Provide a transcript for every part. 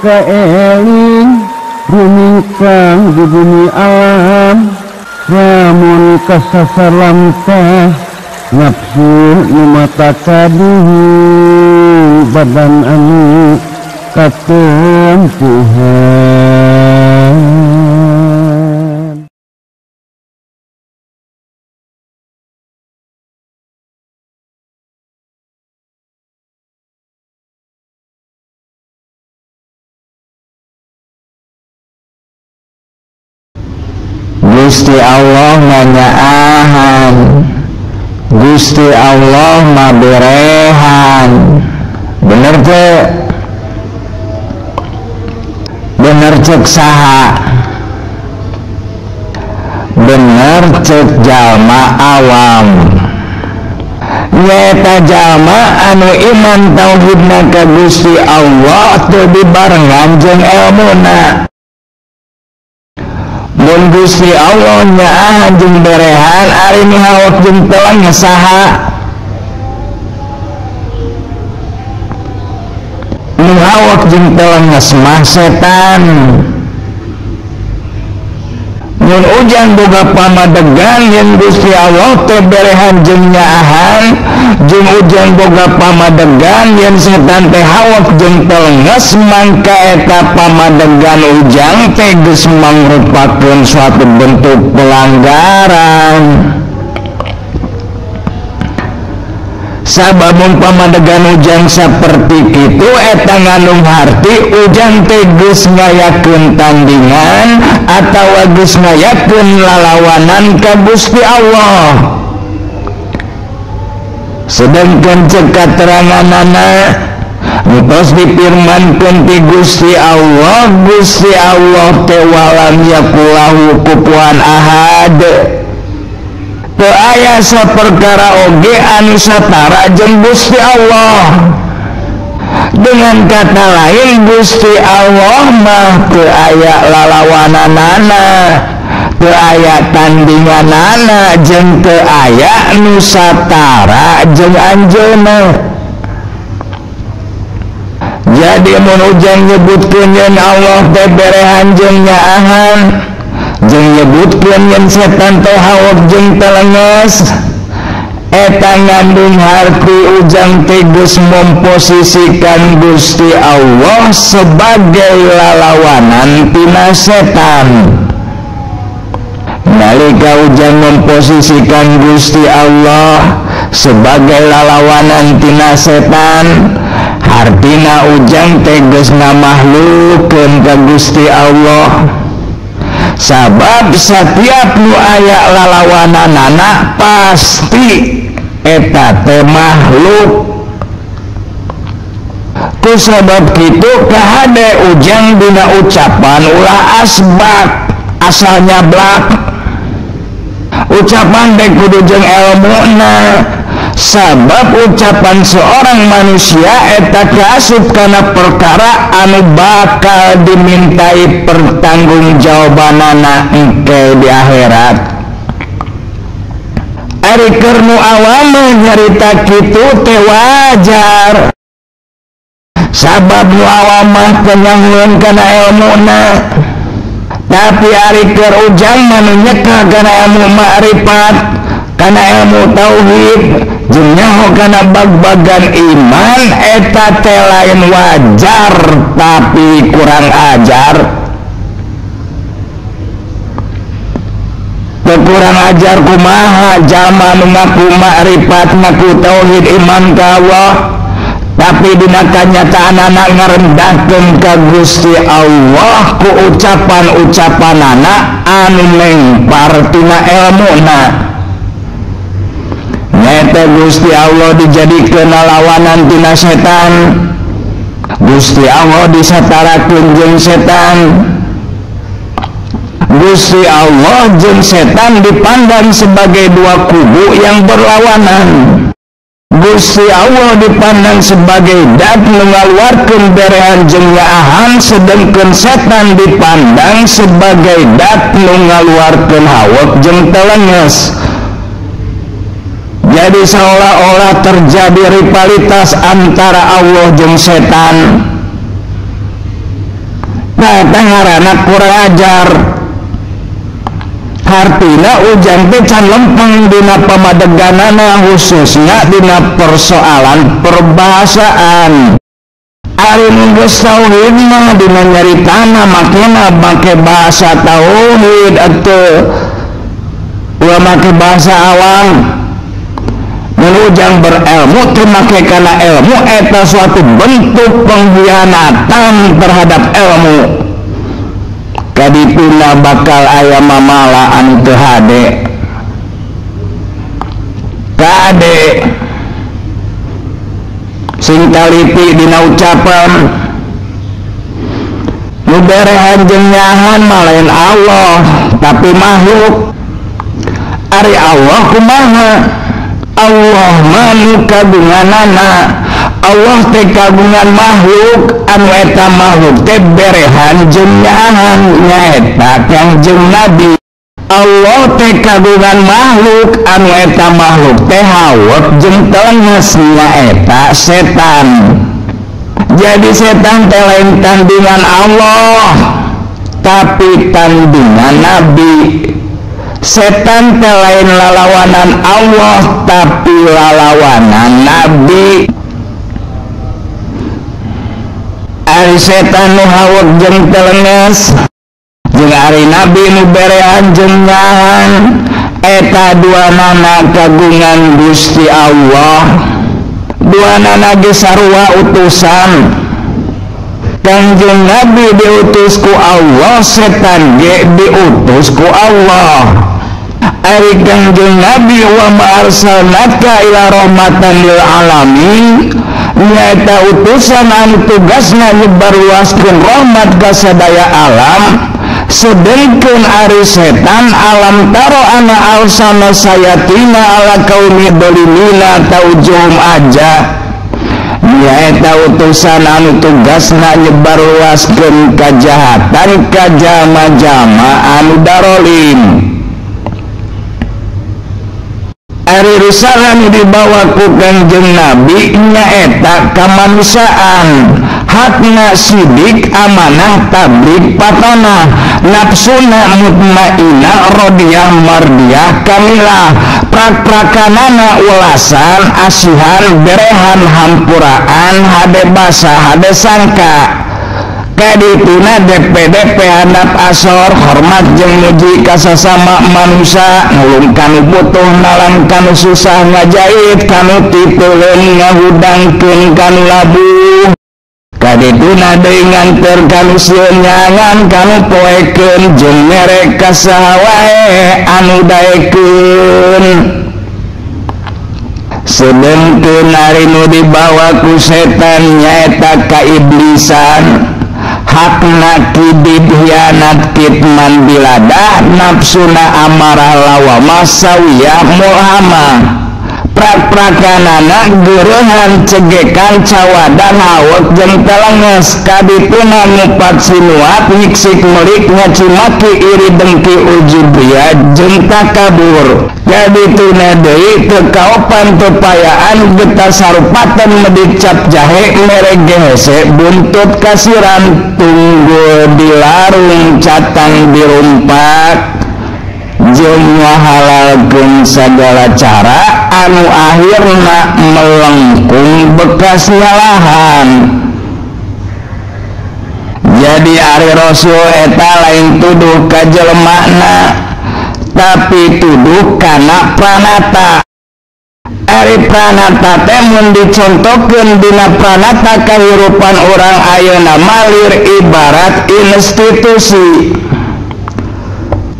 kaeling rumingkang di bumi alam lamun kasasar lamtah nafsu nu mata kaduhung badan anu katempuhan. Gusti Allah nganyaahan, Gusti Allah maberehan. Bener teu? Bener cek saha? Bener cek jalma awam. Nyata jalma anu iman tauhidna ka Gusti Allah teu dibarengan jeung elmuna. Mun Gusti Allah nyaahan jeung berehan ari mihawak jeung telang saha? Mihawak jeung telang mah setan. Mun ujang boga pamadegan yen Gusti Allah teh berehan jeung nyaahan, jeung ujang boga pamadegan yen setan teh hawak jeung telenges, mangka eta pamadegan ujang teh geus mangrupakeun suatu bentuk pelanggaran. Sababun pamadegan ujang saperti kitu eta ngandung harti ujang teh geus ngayakeun tandingan atawa geus ngayakeun lalawanan ka Gusti Allah. Sedangkan cek kateranganana ntos difirmankeun ti Gusti Allah, Gusti Allah teh walam yakulahu kufuwan ahad. Teu aya saperkara oge anu satara jeung Gusti Allah. Dengan kata lain Gusti Allah mah teu aya lalawananana, teu aya tandinganana, jeung teu aya nu satara jeung anjeunna. Jadi mun ujang nyebutkeun yen Allah teh berehan jeung nyaahan, jeung nyebutkeun yen setan teh hawak jeung telenges, eta ngandung harti ujang teh geus memposisikan Gusti Allah sebagai lalawanan tina setan. Nalika ujang memposisikan Gusti Allah sebagai lalawanan tina setan, artina ujang teh geus ngamahlukkeun ka Gusti Allah. Sabab setiap nu aya lalawananana pasti eta teh makhluk. Ku sabab kitu kahade ujang dina ucapan ulah asbab asalnya blak. Ucapan teh kudu jeung elmuna. Sabab ucapan seorang manusia eta kaasup kana perkara anu bakal dimintai pertanggungjawabanana engke di akhirat. Ari keur nu awam nyarita kitu teh wajar. Sabab nu awam mah penyangheueun kana elmuna. Tapi ari keur ujang mah nu nyeka kana ilmu ma'rifat, kana ilmu tauhid, jeung nyaho kana bag-bagan iman, eta teh lain wajar tapi kurang ajar. Kurang ajar kumaha jalma nu ngaku ma'rifat, ngaku tauhid iman ka Allah, tapi dina kanyataanana ngarendahkeun ka Gusti Allah ku ucapan-ucapanana anu lengpar tina elmuna. Nyata Gusti Allah dijadikeun lawanan tina setan. Gusti Allah disatarakeun jeung setan. Gusti Allah jeung setan dipandang sebagai dua kubu yang berlawanan. Gusti Allah dipandang sebagai dat nu ngaluarkeun berehan jeung nyaahan, sedengkeun setan dipandang sebagai dat nu ngaluarkeun hawek jeung telenges. Jadi seolah-olah terjadi rivalitas antara Allah jeung setan. ngaranna kurang ajar. Hartina ujang teh can lempeng dina pamadeganana khususnya dina persoalan perbahasaan. Ari nu geus tauhid mah dina nyaritana makena make bahasa tauhid atuh ulah make bahasa awam. Mun ujang berilmu teu make kana ilmu eta suatu bentuk pengkhianatan terhadap ilmu. Kadituna bakal aya mamala anu teu hade. Kade sing taliti dina ucapan nu berehan jeung nyahan mah lain Allah tapi makhluk. Ari Allah kumaha? Allah mah nu kagunganana. Allah teh kagungan makhluk anu eta makhluk teh berehan jeung nyahan nyaeta Kangjeng Nabi. Allah teh kagungan makhluk anu eta makhluk teh hawet jeung telenges nyaeta setan. Jadi setan teh lain tandingan Allah tapi tandingan Nabi. Setan teh lain lalawanan Allah tapi lalawanan Nabi. Ari setan nu hawet jeung telenges jeung ari Nabi nu berehan jeung nyahan eta duanana kagungan Gusti Allah. Duanana ge sarua utusan. Kangjeng Nabi diutus ku Allah, setan ge diutus ku Allah. Ari Kangjeng Nabi wa ma arsalnaka ila rahmatan lil alamin, nyaeta utusan anu tugasna nyebarluaskeun rahmat ka sadaya alam. Sedengkeun ari setan alam taro ana alsana sayatina ala qaumi dolimina taujuhum aja. Nyaeta utusan anu tugasna nyebarluaskeun kajahatan ka jalma-jalma anu darolim. Ari risalah nu dibawa ku Kangjeng Nabi nyaeta kamanusiaan, hakna sidik, amanah, tabligh, patonah, nafsuna mutmainnah, rodiyah, mardiyah, kamilah, prak-prakanana ulasan, asihan, berehan, hampuraan, hade basa, hade sangka. Kadituna DPDP handap asor hormat jeung muji ka sasama manusia, nulung kanu butuh nalang kanu susah ngajait kanu titeuleun ngahudangkeun kanu labuh. Kadituna deui nganteur kanu sieun nyangan kanu poekeun jeung mere ka saha wae anu daekeun. Sedengkeun ari nu dibawa ku setan nyaeta kaiblisan, hakna kidid hianat kitman biladah, nafsuna amarah lawamah sawiyah mulhamah, prak-prakanana geurehan cegekan cawadan hawet jeung telenges. Kadituna ngupat sinuat nyiksik melik ngacimaki iri dengki ujubria jeung takabur. Kadituna deui teu kaopan tepayaan getah sarupaten medik cap jahe mere gehese buntut kasiran tunggul dilarung catang dirumpak jeung ngahalalkeun sagala cara anu akhirna melengkung bekas nyalahan. Jadi ari Rasul eta lain tuduh ka jelemana tapi tuduh kana pranata. Ari pranata teh mun dicontohkeun dina pranata kahirupan urang ayeuna malir ibarat institusi.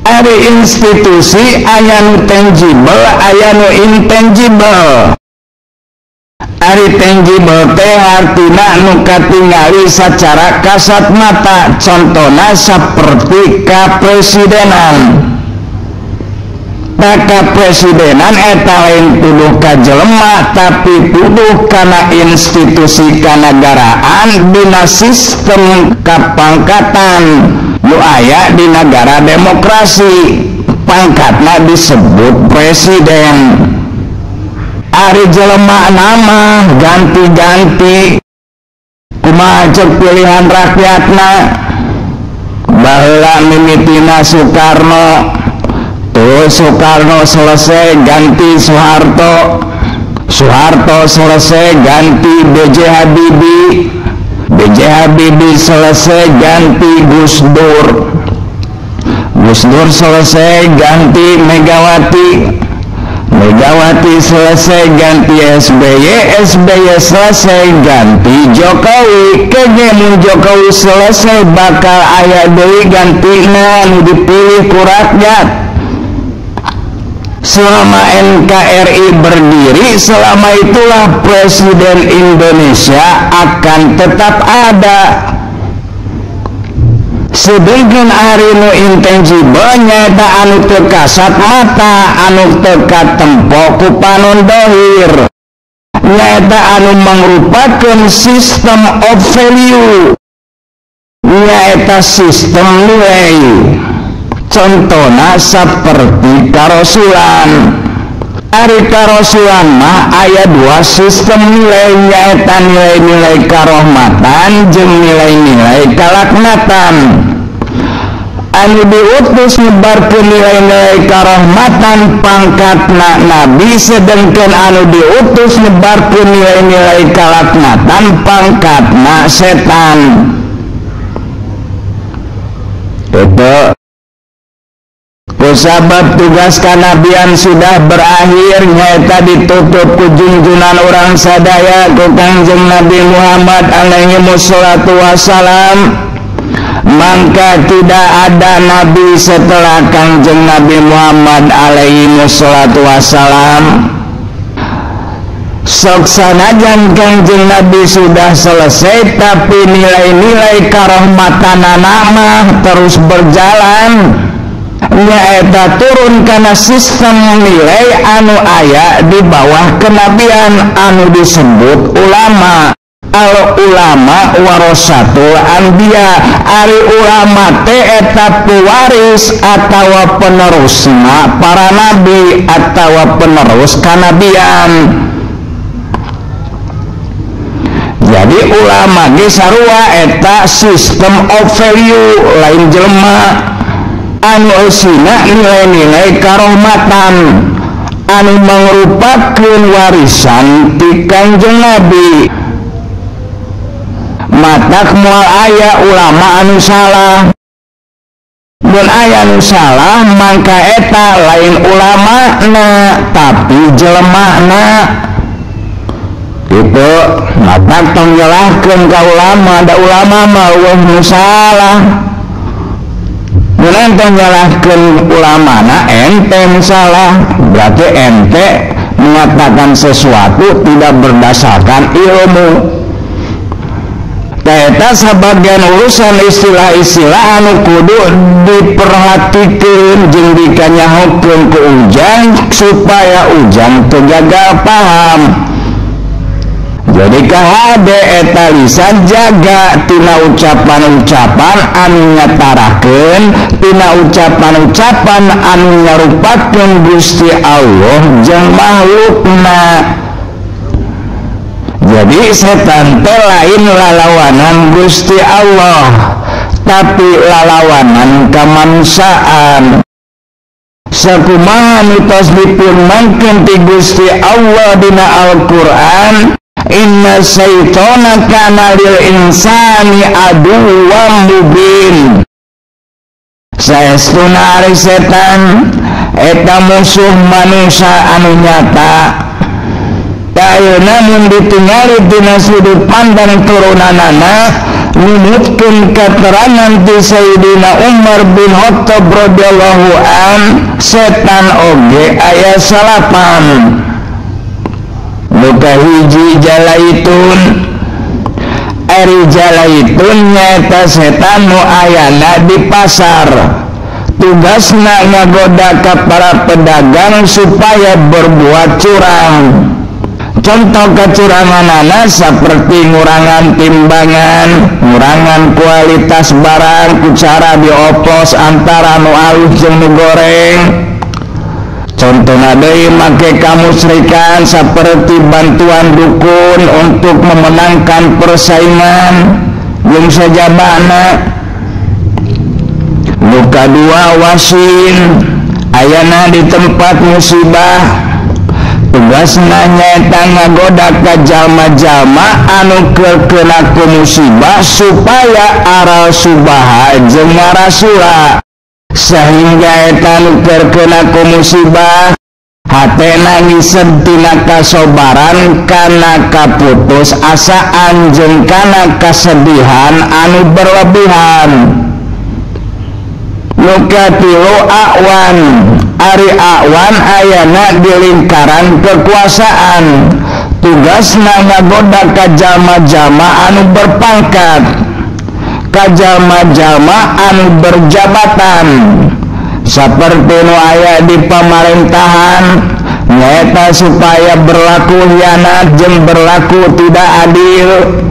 Ari institusi aya nu tangible aya nu intangible. Ari tangible teh artina nu katingali sacara kasat mata, contona saperti kapresidenan. Kapresidenan eta lain tuduh ka jelema tapi tuduh kana institusi kanagaraan dina sistem kapangkatan nu aya di negara demokrasi. Pangkatna disebut presiden. Ari jelema nama ganti-ganti kumaha ceuk pilihan rakyatna. baheula mimitina Soekarno, tuh Soekarno selesai ganti Soeharto, Soeharto selesai ganti B.J. Habibie, B.J. Habibie selesai ganti Gus Dur, Gus Dur selesai ganti Megawati, Megawati selesai ganti SBY, SBY selesai ganti Jokowi. Kegemu Jokowi selesai bakal aya deui gantina nu dipilih ku rakyat. Selama NKRI berdiri, selama itulah Presiden Indonesia akan tetap ada. Sedangkan hari nu intensibel nyaeta anu teu kasat mata, anu teu katempo ku panon dohir, nyaeta anu mangrupakeun system of value, nyaeta sistem nilai. Contohna saperti karosulan. Ari karosulan mah aya dua sistem nilai, nyaeta nilai-nilai karohmatan jeung nilai-nilai kalaknatan. Anu diutus nyebarkeun nilai-nilai karohmatan pangkatna nabi, sedengkeun anu diutus nyebarkeun nilai-nilai kalaknatan pangkatna setan. Itu kusabab tugas kanabian sudah berakhir, nyaeta ditutup ku junjunan orang sadaya ku Kangjeng Nabi Muhammad alaihi wassalatu wassalam. Maka tidak ada nabi setelah Kangjeng Nabi Muhammad alaihi wassalatu wassalam. Sok sanajan Kangjeng Nabi sudah selesai, tapi nilai-nilai karohmatanana mah terus berjalan. Nyaeta turun karena sistem nilai anu aya di bawah kenabian anu disebut ulama. Al ulama warasatul anbiya, ari ulama teh eta pewaris atawa penerusna para nabi atawa penerus kanabian. Jadi ulama ge sarua eta system of value, lain jelema anu eusina nilai-nilai karohmatan anu mangrupakeun warisan ti Kangjeng Nabi. Matak moal aya ulama anu salah, mun aya anu salah mangka eta lain ulamana tapi jelemana. Gitu matak tong jelaskeun ka ulama, ada ulama mah wah nu salah. Mun ente nyalahkeun ulamana ente salah, berarti ente mengatakan sesuatu tidak berdasarkan ilmu. Eta sebagian urusan istilah-istilah anu kudu diperhatikeun jeung dikanyahokeun ku ujang supaya ujang teu gagal paham. Jadi kahade eta lisan jaga tina ucapan-ucapan anu nyatarakeun, tina ucapan-ucapan anu nyarupakeun Gusti Allah jeung makhlukna. Jadi setan teh lain lalawanan Gusti Allah, tapi lalawanan kamanusiaan. Sakumaha mitos dipirmankeun ti Gusti Allah dina Al-Qur'an, inna syaitana kana lil insani aduwwan mubin. Saestuna ari setan eta musuh manusia anu nyata. Ayeuna mun ditingali dina sudut pandang turunanana, numutkeun keterangan ti Sayyidina Umar bin Khattab radhiyallahu an, setan oge aya salapan. Muka hiji jalaitun, ari jalaitun nyaeta setan nu ayana di pasar. Tugasna ngagoda ka para pedagang supaya berbuat curang. Contoh kecuranganana seperti ngurangan timbangan, ngurangan kualitas barang ku cara dioplos antara nu alus jeung nu goreng. Contohna deui make kamusrikan seperti bantuan dukun untuk memenangkan persaingan jeung sajabana. Nu kadua wasin ayana di tempat musibah tugasna nyaeta ngagoda ka jalma-jalma anu kena ku musibah supaya aral subaha jeung ngarasula sehingga eta nu kena ku musibah hatena ngised tina kasobaran kana kaputus asaan jeung kana kasedihan anu berlebihan. Nu katilu awan ari awan ayana di lingkaran kekuasaan tugasna ngagoda ka jalma-jalma anu berpangkat ka jalma-jalma anu berjabatan saperti nu aya di pamerintahan nyaeta supaya berlaku hianat jeung berlaku tidak adil.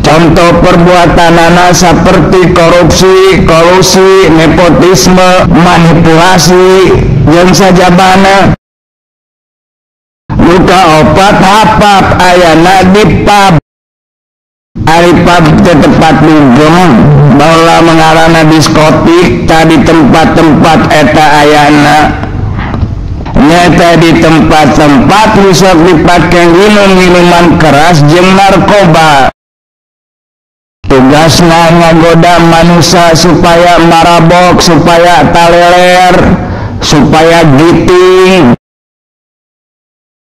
Contoh perbuatanana seperti korupsi, kolusi, nepotisme, manipulasi, yang sajabana. Luka opat hapap ayana di pub. Ari pub tetepat dugem, baula mengarana diskotik, tadi tempat-tempat eta ayana. Nyata di tempat-tempat rusak dipakai minum-minuman keras jeung narkoba. Tugasna ngagoda manusia supaya marabok, supaya taleler, supaya giting.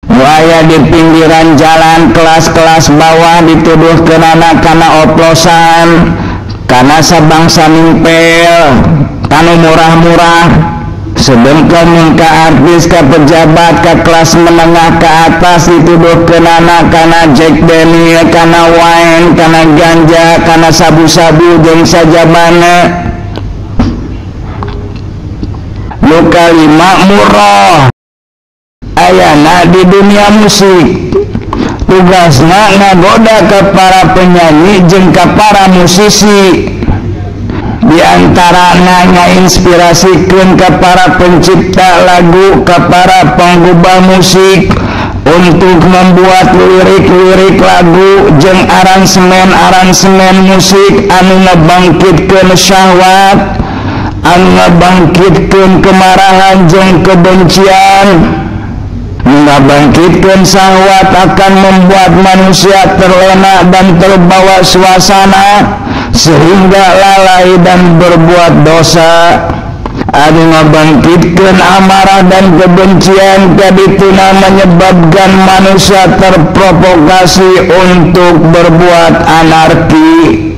Waya di pinggiran jalan kelas-kelas bawah dituduh kenana kana oplosan, kana sabangsa mimpel, kanu murah-murah. Sedengkeun ka artis, ka pejabat, ka kelas menengah ke atas dituduh kenana kana Jack Daniel, kana wine, kana ganja, kana sabu-sabu jeung sajabana. Nu kalima murah ayana di dunia musik tugasna ngagoda ka para penyanyi jeung ka para musisi diantarana ngainspirasikeun ka para pencipta lagu, ka para penggubah musik untuk membuat lirik-lirik lagu jeung aransemen-aransemen musik anu ngabangkitkeun syahwat, anu ngabangkitkeun kemarahan jeung kebencian. Ngabangkitkeun syahwat akan membuat manusia terlena dan terbawa suasana sehingga lalai dan berbuat dosa. Anu ngabangkitkeun amarah dan kebencian kadituna menyebabkan manusia terprovokasi untuk berbuat anarki.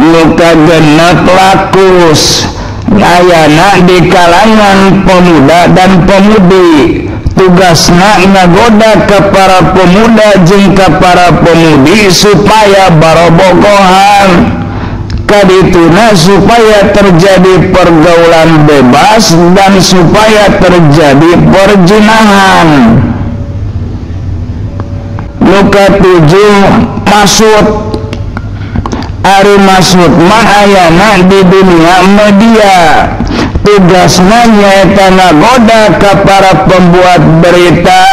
Nu kagenep lakus ayana di kalangan pemuda dan pemudi tugasna ngagoda ke para pemuda jeung ka para pemudi supaya barobogohan kadituna supaya terjadi pergaulan bebas dan supaya terjadi perjinahan. Nu katujuh maksud ari maksud mah ayana di dunia media tugasna nyaeta ngagoda ka para pembuat berita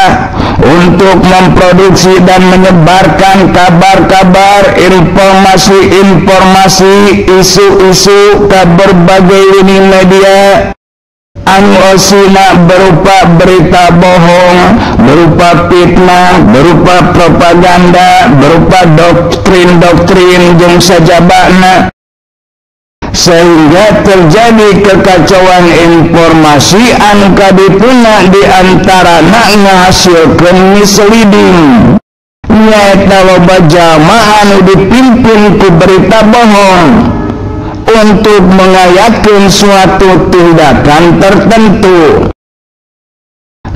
untuk memproduksi dan menyebarkan kabar-kabar, informasi-informasi, isu-isu ke berbagai lini media anu osina berupa berita bohong, berupa fitnah, berupa propaganda, berupa doktrin-doktrin jeung sajabana, sehingga terjadi kekacauan informasi anu kadituna diantarana ngahasilkeun misleading. Nyaeta loba jalma anu dipimpin ku berita bohong untuk mengayakeun suatu tindakan tertentu.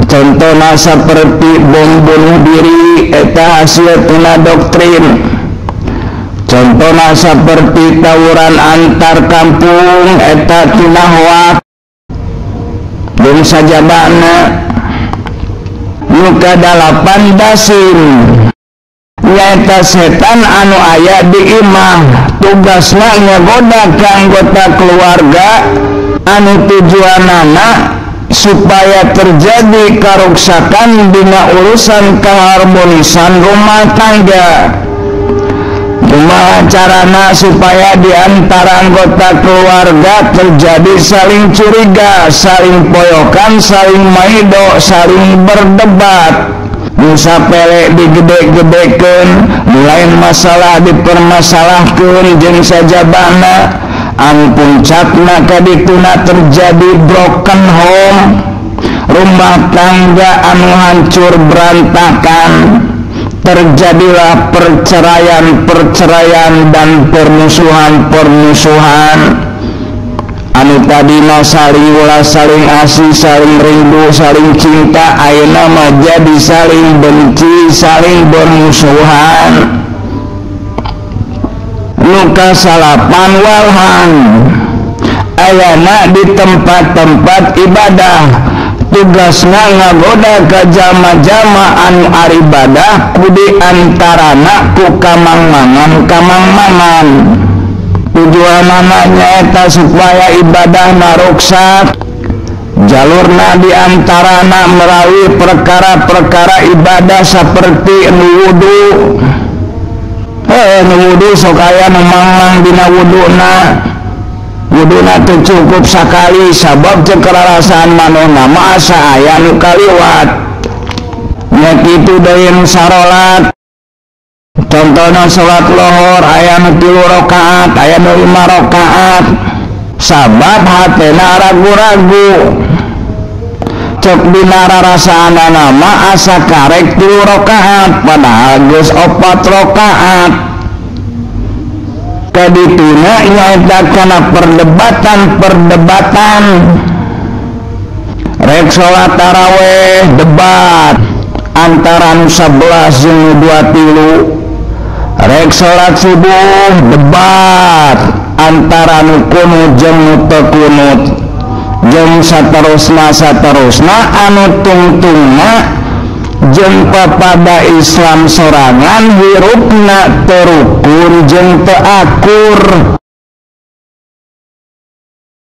Contohna seperti bom bunuh diri eta hasil tina doktrin. Contohna seperti tawuran antar kampung eta tina hoak. Jeung sajabana. Nu kadalapan dasin nyaeta setan anu aya di imah tugasna ngagoda ka anggota keluarga anu tujuanana supaya terjadi karuksakan dina urusan keharmonisan rumah tangga. Kumaha carana supaya diantara anggota keluarga terjadi saling curiga, saling poyokan, saling maido, saling berdebat. Musa pelek digede-gedekeun, lain masalah dipermasalahkeun jeung sajabana, anu puncakna kadituna terjadi broken home, rumah tangga anu hancur berantakan. Terjadilah perceraian dan permusuhan anu tadina saling ulah, saling asih, saling rindu, saling cinta, ayeuna mah jadi saling benci, saling bermusuhan. Luka salapan walhan ayana di tempat-tempat ibadah tugasna ngagoda ka jama-jama anu aribadah kudi antarana ku kamang-mangan tujuanna nyaeta supaya ibadah naruksak jalurna diantarana melalui perkara-perkara ibadah seperti wudu sok aya nu mangmang dina wuduna wuduna teu cukup sakali sabab teu karasaan manehna mah asa aya nu kaliwat nya kitu deui nu sarolat contohna salat lohor aya nu 3 rakaat aya nu 5 rakaat sabab hatena ragu-ragu cek dina rarasaanana mah asa karek 3 rakaat padahal geus 4 rakaat. Kadituna nyaeta kana perdebatan rek salat tarawih debat antara nu 11 jeung 23 rek salat subuh debat antara nu kunut jeung nu teu kunut jeung saterusna anu tungtungna jeung papada Islam sorangan hirupna terukun jeung teu akur